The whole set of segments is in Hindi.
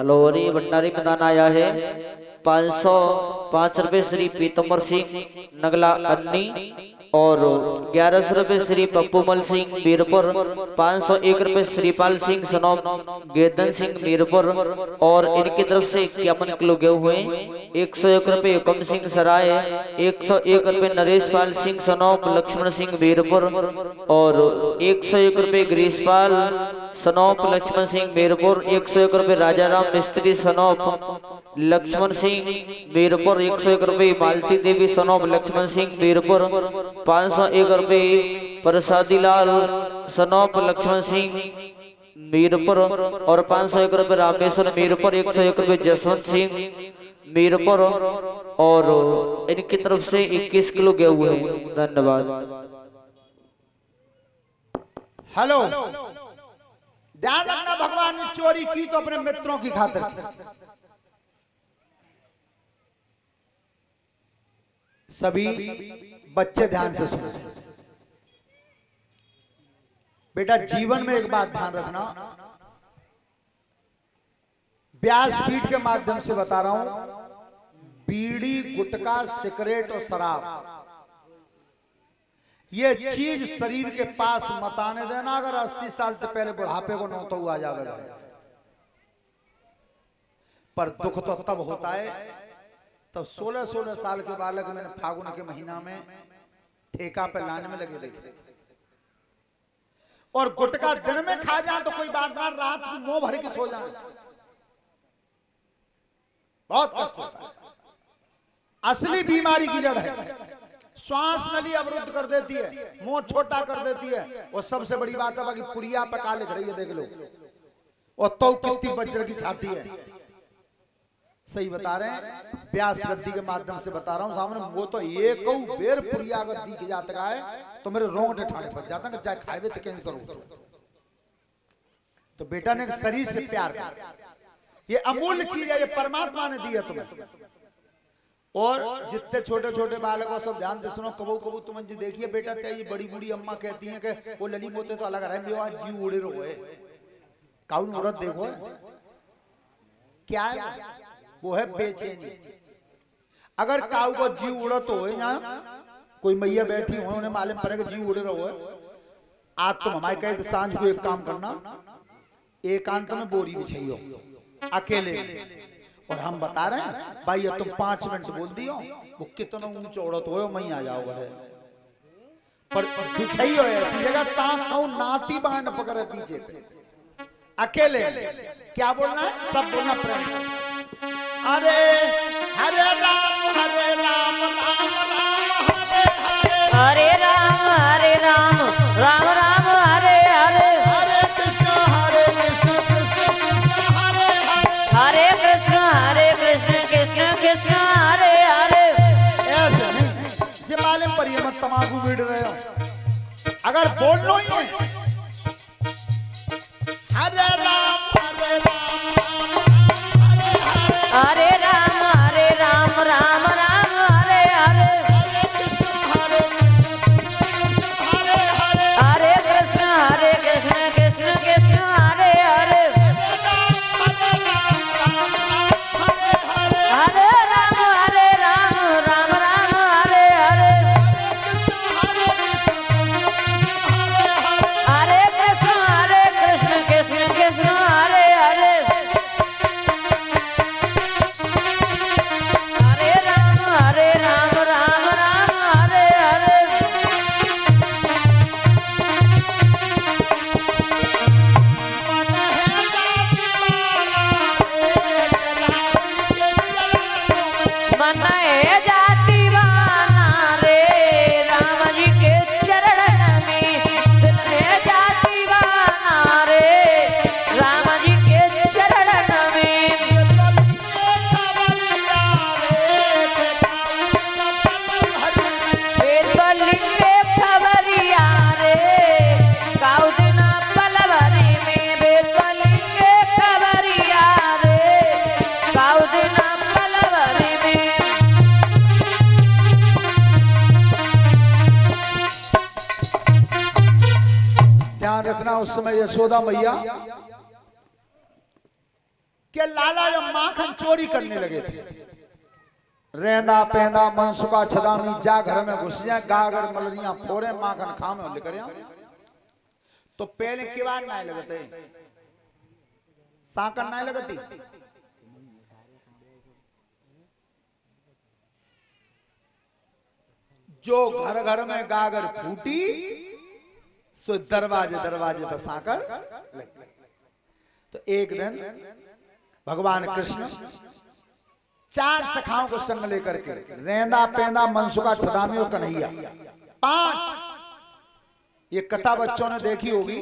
हलोरी भंडारी मैदान आया है 505 रुपए श्री पीतम्बर सिंह नगला अन्नी और 1100 रुपए श्री पप्पूमल सिंह मीरपुर, 501 रुपए श्रीपाल सिंह सनोप गेदन सिंह मीरपुर और इनकी तरफ से 51 किलो गेहूं हुए। 101 रुपए हुकम सिंह सराय, 101 रुपए नरेश पाल सिंह सनोप लक्ष्मण सिंह मीरपुर और 101 रुपए गिरीशपाल सनोप लक्ष्मण सिंह मीरपुर, 101 रुपए राजा राम मिस्त्री सनोप लक्ष्मण सिंह मीरपुर, 101 रुपए मालती देवी सनोप लक्ष्मण सिंह मीरपुर, 501 रुपए प्रसादी लाल सनोप लक्ष्मण सिंह मीरपुर और 501 रुपए रामेश्वर मीरपुर, 101 रुपए जसवंत सिंह मीरपुर और इनकी तरफ से 21 किलो गेहूं है। धन्यवाद। हेलो, ध्यान रखना, भगवान ने चोरी की तो अपने मित्रों की खातिर की। सभी बच्चे ध्यान से सुनो। बेटा, जीवन में एक बात ध्यान रखना, व्यासपीठ के माध्यम से बता रहा हूं, बीड़ी गुटखा सिगरेट और शराब ये चीज शरीर के पास मत आने देना। अगर 80 साल से पहले बुढ़ापे को नौ तो हुआ जाएगा, पर दुख तो तब होता है तब 16-16 साल के बालक मैंने फागुन के महीना में ठेका पे लाने में लगे देखे। और गुटखा दिन में खा जाए तो कोई बात ना, रात को मुंह भर के सो जाए, बहुत कष्ट होता है। असली बीमारी की जड़ है, श्वास नली अवरुद्ध कर देती है, मुंह छोटा कर देती है। और सबसे बड़ी बात है कि पुरिया पे का लिख रही है, देख लो, और तो कितनी वज्र की छाती है। सही बता रहे हैं, व्यास गद्दी के माध्यम से बता रहा हूं सामने। वो तो एक बेर पुरिया अगर दिख जाता है तो मेरे रोंगटे ठाणे पड़ जाता है, चाहे खाए तो कैंसर हो। तो बेटा ने शरीर से प्यार कर, ये अमूल्य चीज है, ये परमात्मा ने दी है तुम्हें। और जितने छोटे छोटे बालकों सब ध्यान से सुनो। कबू कबू तुम जी देखिए बेटा, ये बड़ी बूढ़ी अम्मा कहती हैं कि वो लली मोते तो अलग रहे, आज जीव उड़े रहो है। काउन औरत देखो क्या है, वो है बेचैनी। अगर काऊ को जीव उड़त हो यहाँ, कोई मैया बैठी हो, उन्हें मालूम पड़ेगा जीव उड़े रहो है। आज तुम हमारे कहे तो सांझ को एक काम करना, एकांत में बोरी बिछाइयो अकेले, और हम बता रहे हैं भाई, ये तुम 5 मिनट बोल दियो, वो कितना ऊंचा औरत हो मैं आ जाओ घरे, पर बिछाइयो ऐसी जगह ताकि नाती बहन पकड़े पीछे थे अकेले। क्या बोलना है, सब बोलना प्रेम से। अरे हरे राम राम राम हरे राम राम राम हरे हरे, हरे कृष्ण कृष्ण कृष्ण हरे हरे, हरे कृष्ण कृष्ण हरे हरे। ऐसे नहीं जे मालूम पर ये मत तमाकू बीड़ रहे हो, अगर बोल लो ही हरे राम हरे राम राम राम हरे हरे, हरे कृष्ण कृष्ण कृष्ण हरे हरे, हरे राम राम राम हरे हरे, हरे कृष्ण कृष्ण हरे हरे, हरे राम राम राम हरे हरे। मन है जाति वाला रे राम जी के चरण में, दिल है जाति वाला रे राम जी के चरण में। वेद बलिंगे खबरिया रे काउदना पलवरी में, वेद बलिंगे खबरिया रे काउदना पलवरी में। ध्यान रखना, उस समय यशोदा मैया कि लाला जब माखन चोरी करने लगे थे, रेंदा पेंदा मनसुका छदामी जा घर में घुस जाए, गागर मलरियां फोरे माखन खामे और लेकर तो पहले किवाड़ ना लगते, साकन ना लगती, जो घर घर में गागर फूटी सो दरवाजे दरवाजे पर साकर लगी। तो एक दिन भगवान कृष्ण 4 सखाओं को संग लेकर के, रेंदा पेंदा मनसुका छदामी और कन्हैया 5, ये कथा बच्चों ने देखी होगी,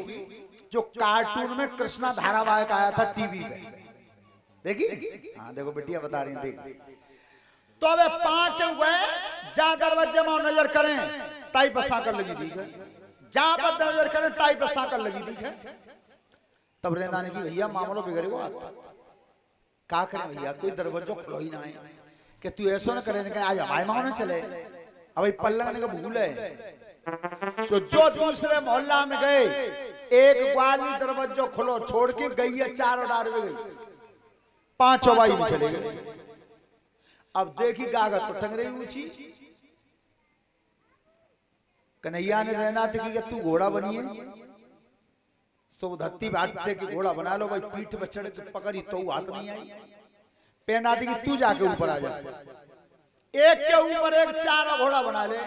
जो कार्टून में कृष्णा धारावाहिक आया था टीवी पे, देखी? हाँ देखो बेटिया बता रही हैं, देखी। तो अब 5 हुए, जा दरवाजे में नजर करें ताई पर साकर लगी दी है, जहां पर नजर करें ताई पर साकर लगी दी है। तब रेंदा ने की भैया मामलो बिगड़े वो आता, क्या करें भैया, कोई दरवाजा खुलो ही ना है, कि तू ऐसा ना करे, आज हमारे माँ ने चले, अब पल्लंग का भूल है। तो जो दूसरे मोहल्ला में गए, एक ग्वाली दरवाजा खुलो छोड़ के गई है, 4 डार में गई, 5 चौबाई में चले गए। अब देखी गागत तो टंग रही ऊंची, कन्हैया ने रहना थी कि तू घोड़ा बनिए, सो धत्ती बांटते कि घोड़ा बना लो भाई, पीठ पर चढ़ के पकड़ी तो हाथ नहीं आई, पहना थी कि तू जाके ऊपर आ जा, एक के ऊपर एक 4 घोड़ा बना ले,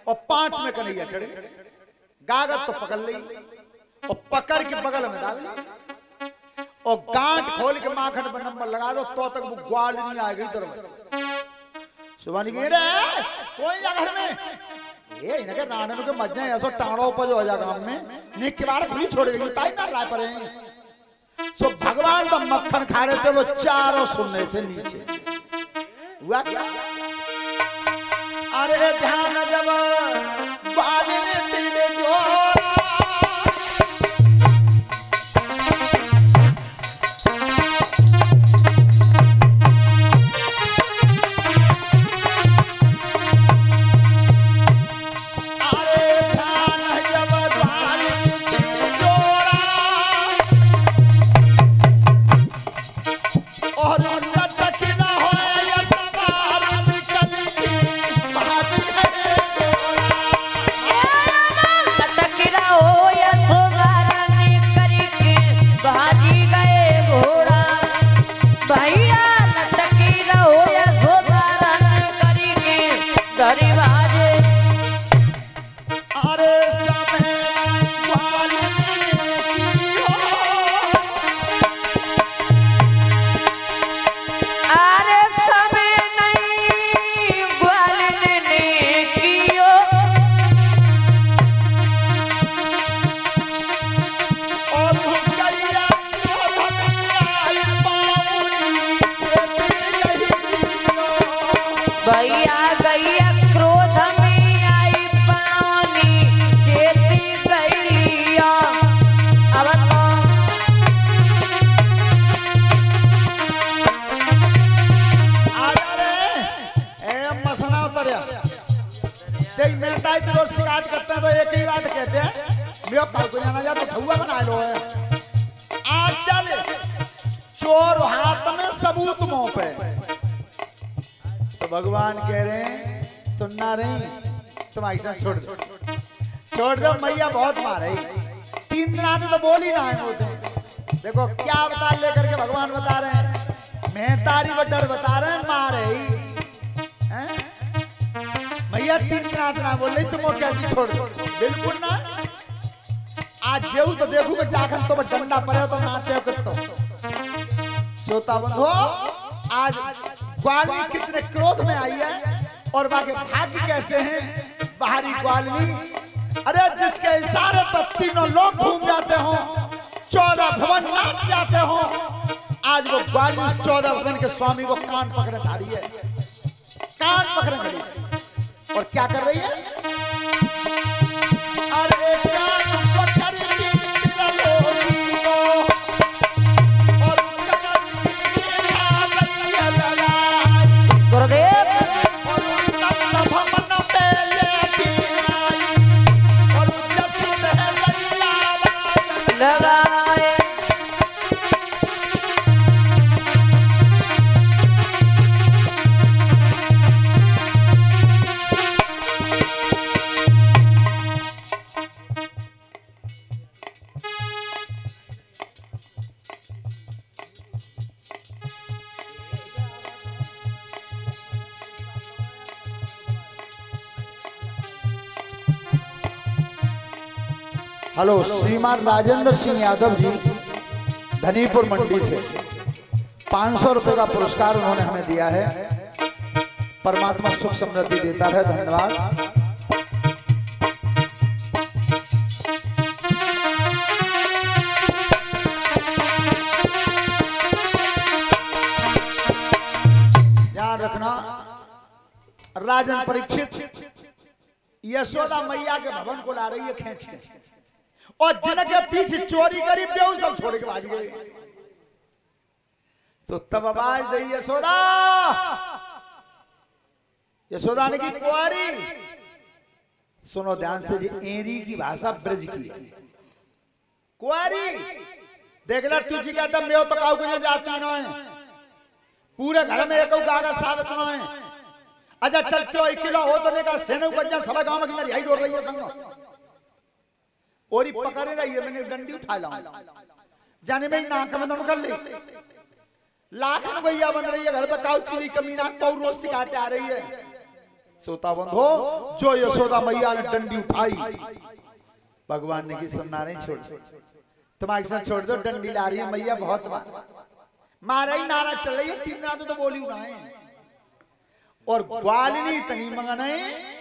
और 5 में कन्हैया चढ़े, गागत तो पकड़ ली और पकड़ के बगल में डाल ली, और गांठ खोल के माखन पर नंबर लगा दो, तो तक वो ग्वाल नहीं आ गई दरवाजा। सुबह नहीं रे कोई जा घर में, ये इनके रानन के मजे ऐसा टाणो उपज हो जा गांव में, निक के बार खुली छोड़ गई, ताई मार रहा पर सो भगवान तो मक्खन खा रहे थे, वो 4 सुन रहे थे नीचे। हुआ क्या? अरे ध्यान जब बाली ने तेरे जो शिकायत करते हैं तो एक ही बात कहते हैं, मेरे कल को जाना जा तो ठुआ बना लो है। आज चले चोर हाथ में सबूत मुंह पे, तो भगवान कह रहे हैं सुनना नहीं, तुम ऐसा छोड़ दो मैया बहुत मारे, 3 दिन आते तो बोल ही ना है वो। देखो क्या बता लेकर के भगवान बता रहे हैं, मैं तारी बटर बता रहे हैं मारे ही भैया 3 दिन आते ना बोल रही, तुम कैसे छोड़ दो, बिल्कुल ना। आज जेऊ तो देखू कि जाखन तो डंडा पड़े तो नाचे तो श्रोता बंधु, आज ग्वाली कितने क्रोध में आई है और बाकी भाग्य कैसे हैं बाहरी ग्वाली। अरे जिसके इशारे पर 3 लोग घूम जाते हो, 14 भवन नाच जाते हो, आज वो ग्वाली 14 भवन के स्वामी को कान पकड़े धाड़ी है, कान पकड़े खड़ी है और क्या कर रही है। अरे कान पकड़ गुरुदेव लगाए हेलो, श्रीमान राजेंद्र सिंह यादव जी धनीपुर मंडी से 500 रुपए का पुरस्कार उन्होंने हमें दिया है। परमात्मा सुख समृद्धि देता है, धन्यवाद। ध्यान रखना, राजन परीक्षित यशोदा मैया के भवन को ला रही है खींच के, और जिनके पीछे चोरी करी बेऊ सब छोड़ के भाग गए। तो तब आवाज दी यशोदा, यशोदा ने की कुंवारी। सुनो ध्यान से जी, एरी की भाषा ब्रज की है। कुंवारी देख ला, तुझी कहता मैं तो काऊ को जाती ना है, पूरे घर में एक गागा साबित ना है। अच्छा चलते हो 1 किलो हो तो नहीं का सेनु गज्जा सब गांव में रिहाई डोर रही है संग और ही पकड़े रही है। मैंने डंडी उठा ला जाने में नाक में दम कर ली, लाखन भैया बन रही है घर पर काउची हुई कमीना तो रोज सिखाते आ रही है। सोता बंद हो, जो यशोदा मैया ने डंडी उठाई, भगवान ने की सुनना नहीं छोड़, तुम्हारे साथ छोड़ दो, डंडी ला रही है मैया बहुत बार मारा ही नारा चल रही है, 3 रात तो बोली उड़ाए और ग्वालिनी इतनी मंगन है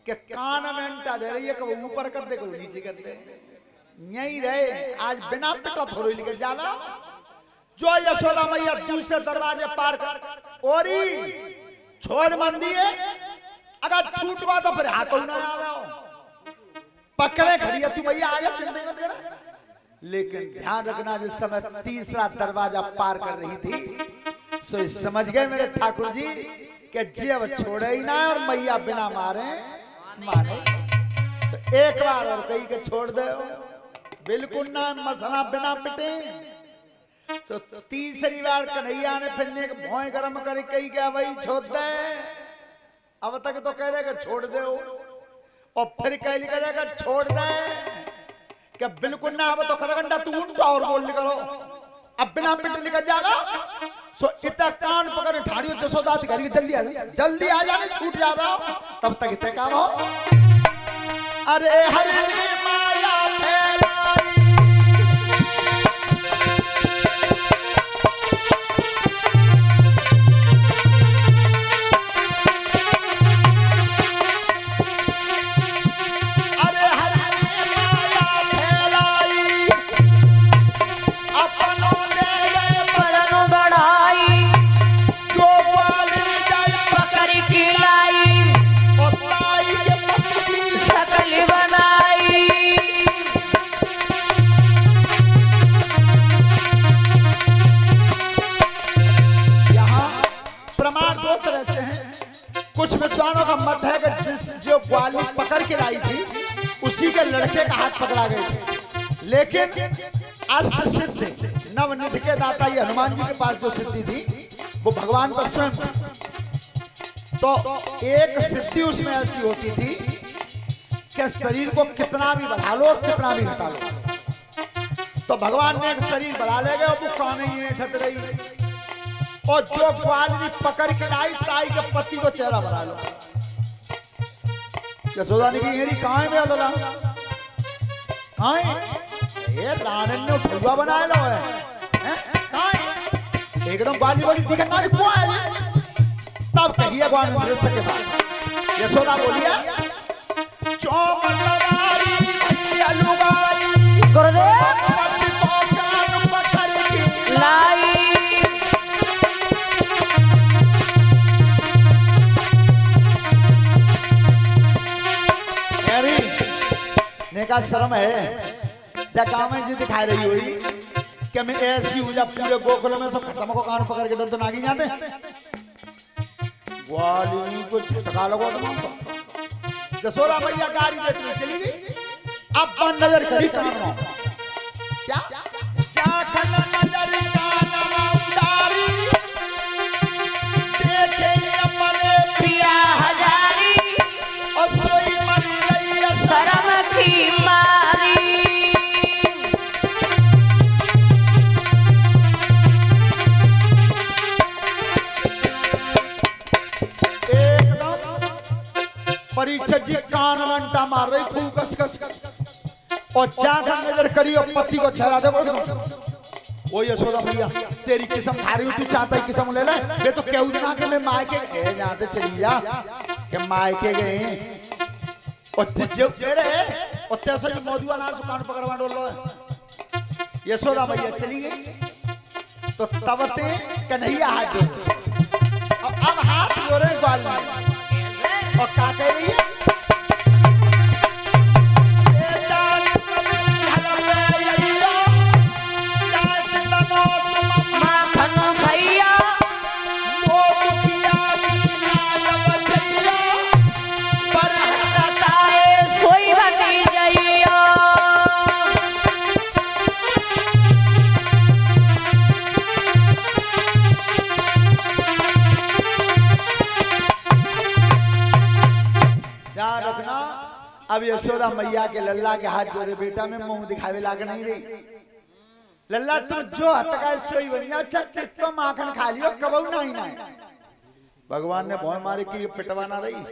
कि कान में अंटा दे रही है, कभी ऊपर कर दे कभी नीचे कर दे, यही रहे आज बिना पिटा थोड़ी लेके जावा। जो यशोदा मैया दूसरे दरवाजे पार कर और छोड़ मंदी है, अगर छूटवा तो फिर हाथों ना आवे, पकड़े खड़ी है तू मैया आया चिंता मत कर। लेकिन ध्यान रखना, जिस समय तीसरा दरवाजा पार कर रही थी, सो समझ गए मेरे ठाकुर जी कि जीव छोड़े ही ना और मैया बिना मारे माने। तो एक बार और कही के छोड़ दे, बिल्कुल ना मसला बिना पिटे। तो तीसरी बार कन्हैया ने फिर एक भौं गरम कर कही क्या वही छोड़ दे, अब तक तो कह रहे छोड़ दे, और फिर कह करेगा छोड़ दे क्या बिल्कुल ना, अब तो खरगंडा तू उल्टा और बोल करो, अब बिना पिट लिखा जाएगा। सो इतना कान पकड़ ठाड़ियो जसोदा अधिकारी जल्दी आ जाने छूट जावा, तब तक इतने काम हो। अरे हरे माया फैलाई, अरे हरे माया फैलाई, अपनों ने पड़नु बढ़ाई, जो ग्वालिनी जाए पकड़ के लाई, और ताई के पत्नी सकल बनाई। यहाँ प्रमाण 2 तरह से हैं। कुछ विद्वानों का मत है कि जो ग्वालिनी पकड़ के लाई थी उसी के लड़के का हाथ पकड़ा गए थे, लेकिन अष्ट सिद्धि नवनिधि के दाता ये हनुमान जी के पास जो सिद्धि थी वो भगवान पर स्वयं थी। तो एक सिद्धि उसमें ऐसी होती थी कि शरीर को कितना भी बढ़ा लो और कितना भी घटा लो, तो भगवान ने एक शरीर बढ़ा ले गए और वो कान ही ऐठत रही, और जो ग्वालिनी पकड़ के लाई ताई के पति को चेहरा बढ़ा लो। यशोदा ने की हेरी कहाँ है मेरा लला, कहाँ है ये रानन ने ठुआ बनाया लो है कहाँ है, एकदम ग्वालिनी बोली दिखना कि कौन है। तब कहिए ग्वालिनी दृश्य के बाद यशोदा बोलिए, चौमलवारी भैया लुगाई, गुरुदेव पति को कान पकड़ के लाई, ने का शर्म है जब गाँव में जी दिखाई रही हुई कि मैं ऐसी हूँ जब पूरे गोकुल में सब खसम को कान पकड़ के डर तो नागी जाते ग्वालिनी को झटका लगो तो जसोदा मैया गाड़ी देती हुई चली गई। अब बन नजर करी कान क्या चाखन नजर कान उतारी, देखे अपने पिया हजारी, और सोई मर रही है शर्म की मारी। परीक्षा जी कान घंटा मार रही खूब कस कस, और जाकर नजर करी और पति को छहरा दे बोल ओ यशोदा भैया तेरी किस्म खा रही हूँ तू चाहता है किस्म ले ले ये तो क्यों दिना के मैं मायके जाते चली जा के मायके गए और जो कह रहे और तैसे जो मौजूदा ना सुकान पकड़वा डोल लो यशोदा भैया चली गई तो तब ते कन्हैया हाथ जोड़ अब हाथ जोड़े ग्वाल में और क्या कह रही है माखन भैया बताए सोई बटी जइया ध्यान रखना अब यशोदा मैया के लल्ला के हाथ जोड़े बेटा में मुंह दिखावे लाग नहीं रही लल्ला तुम जो हतका सोई बनिया चक तो माखन खा लियो कबऊ नहीं ना भगवान ने भौं मारे की पिटवाना रही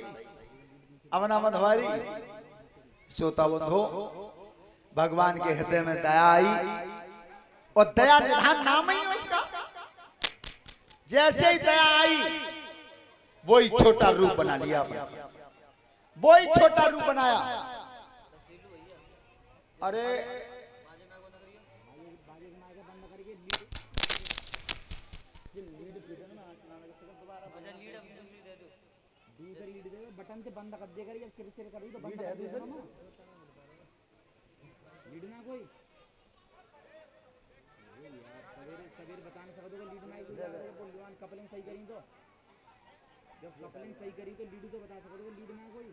अवना मधवारी सोता बंधो भगवान के हृदय में दया आई और दया निधान नाम ही है उसका जैसे ही दया आई वही छोटा रूप बना लिया अपना वही छोटा रूप बनाया अरे बटन से बंद कर देगा या चिर चिर करी तो बंद कर देगा ना लीड ना कोई यार सवेरे बता नहीं सकते लीड ना बोल कपलिंग सही करी तो जब कपलिंग सही करी तो लीड तो बता सकते लीड ना कोई